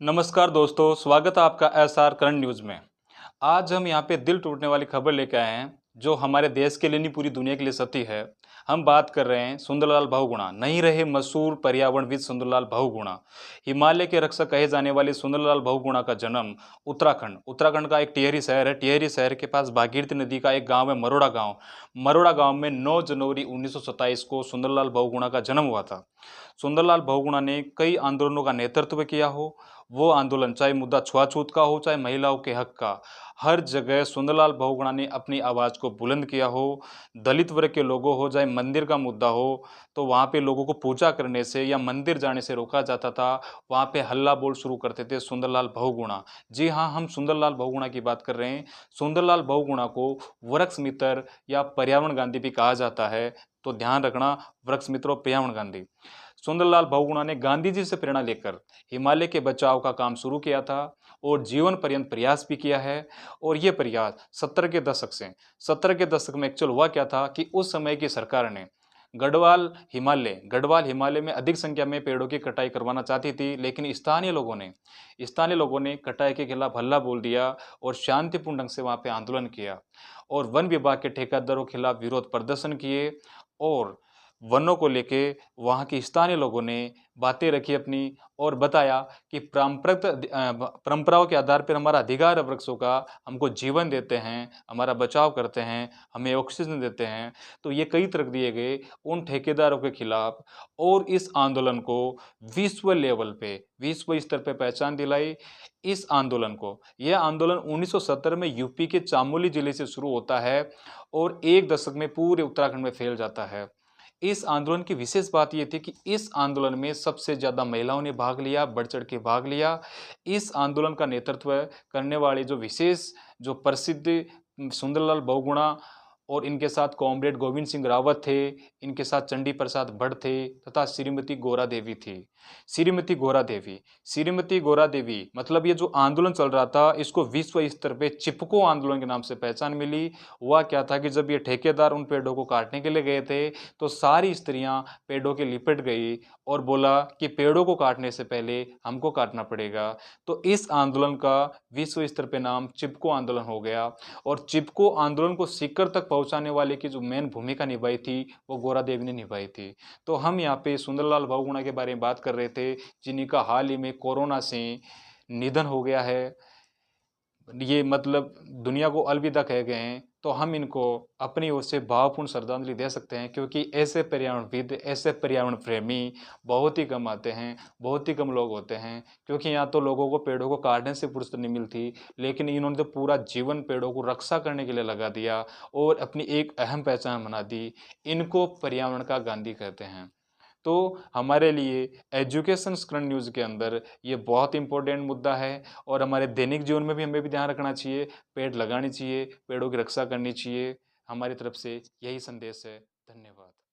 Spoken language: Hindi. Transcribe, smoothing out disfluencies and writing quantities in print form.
नमस्कार दोस्तों, स्वागत है आपका एसआर करंट न्यूज़ में। आज हम यहाँ पे दिल टूटने वाली खबर लेके आए हैं, जो हमारे देश के लिए नहीं पूरी दुनिया के लिए सत्य है। हम बात कर रहे हैं सुंदरलाल बहुगुणा, नहीं रहे मशहूर पर्यावरणविद सुंदरलाल बहुगुणा। हिमालय के रक्षक कहे जाने वाले सुंदरलाल बहुगुणा का जन्म उत्तराखंड का एक टिहरी शहर है। टिहरी शहर के पास भागीरथी नदी का एक गाँव है, मरोड़ा गाँव। मरोड़ा गाँव में 9 जनवरी 1927 को सुंदरलाल बहुगुणा का जन्म हुआ था। सुंदरलाल बहुगुणा ने कई आंदोलनों का नेतृत्व किया हो, वो आंदोलन चाहे मुद्दा छुआछूत का हो, चाहे महिलाओं के हक का, हर जगह सुंदरलाल बहुगुणा ने अपनी आवाज़ को बुलंद किया हो। दलित वर्ग के लोगों हो, चाहे मंदिर का मुद्दा हो, तो वहाँ पे लोगों को पूजा करने से या मंदिर जाने से रोका जाता था। वहाँ पे हल्ला बोल शुरू करते थे सुंदरलाल बहुगुणा। जी हाँ, हम सुंदरलाल बहुगुणा की बात कर रहे हैं। सुंदरलाल बहुगुणा को वृक्ष मित्र या पर्यावरण गांधी भी कहा जाता है, तो ध्यान रखना, वृक्ष मित्र और पर्यावरण गांधी। सुंदरलाल बहुगुणा ने गांधी जी से प्रेरणा लेकर हिमालय के बचाव का काम शुरू किया था और जीवन पर्यंत प्रयास भी किया है। और ये प्रयास 70 के दशक में एक्चुअल हुआ क्या था कि उस समय की सरकार ने गढ़वाल हिमालय में अधिक संख्या में पेड़ों की कटाई करवाना चाहती थी, लेकिन स्थानीय लोगों ने कटाई के खिलाफ हल्ला बोल दिया और शांतिपूर्ण ढंग से वहां पे आंदोलन किया और वन विभाग के ठेकेदारों के खिलाफ विरोध प्रदर्शन किए। और वनों को लेके वहाँ के स्थानीय लोगों ने बातें रखी अपनी और बताया कि परंपराओं के आधार पर हमारा अधिकार है वृक्षों का, हमको जीवन देते हैं, हमारा बचाव करते हैं, हमें ऑक्सीजन देते हैं। तो ये कई तर्क दिए गए उन ठेकेदारों के खिलाफ और इस आंदोलन को विश्व स्तर पे पहचान दिलाई। इस आंदोलन को यह आंदोलन 1970 में यूपी के चामोली जिले से शुरू होता है और एक दशक में पूरे उत्तराखंड में फैल जाता है। इस आंदोलन की विशेष बात ये थी कि इस आंदोलन में सबसे ज़्यादा महिलाओं ने भाग लिया, बढ़-चढ़ के भाग लिया। इस आंदोलन का नेतृत्व करने वाले जो प्रसिद्ध सुंदरलाल बहुगुणा और इनके साथ कॉमरेड गोविंद सिंह रावत थे, इनके साथ चंडी प्रसाद भट्ट थे तथा श्रीमती गौरा देवी थी। श्रीमती गौरा देवी मतलब ये जो आंदोलन चल रहा था, इसको विश्व स्तर पे चिपको आंदोलन के नाम से पहचान मिली। हुआ क्या था कि जब ये ठेकेदार उन पेड़ों को काटने के लिए गए थे, तो सारी स्त्रियां पेड़ों के लिपट गई और बोला कि पेड़ों को काटने से पहले हमको काटना पड़ेगा। तो इस आंदोलन का विश्व स्तर पे नाम चिपको आंदोलन हो गया और चिपको आंदोलन को शिखर तक पहुंचाने वाले की जो मेन भूमिका निभाई थी, वो गौरा देवी ने निभाई थी। तो हम यहाँ पे सुंदरलाल बहुगुणा के बारे में बात कर रहे थे, जिनका हाल ही में कोरोना से निधन हो गया है। ये मतलब दुनिया को अलविदा कह गए हैं, तो हम इनको अपनी ओर से भावपूर्ण श्रद्धांजलि दे सकते हैं, क्योंकि ऐसे पर्यावरणविद, ऐसे पर्यावरण प्रेमी बहुत ही कम आते हैं, बहुत ही कम लोग होते हैं। क्योंकि यहाँ तो लोगों को पेड़ों को काटने से फुर्सत नहीं मिलती, लेकिन इन्होंने तो पूरा जीवन पेड़ों को रक्षा करने के लिए लगा दिया और अपनी एक अहम पहचान बना दी। इनको पर्यावरण का गांधी कहते हैं। तो हमारे लिए एजुकेशन करंट न्यूज़ के अंदर ये बहुत इंपॉर्टेंट मुद्दा है और हमारे दैनिक जीवन में भी हमें भी ध्यान रखना चाहिए, पेड़ लगाने चाहिए, पेड़ों की रक्षा करनी चाहिए। हमारी तरफ से यही संदेश है। धन्यवाद।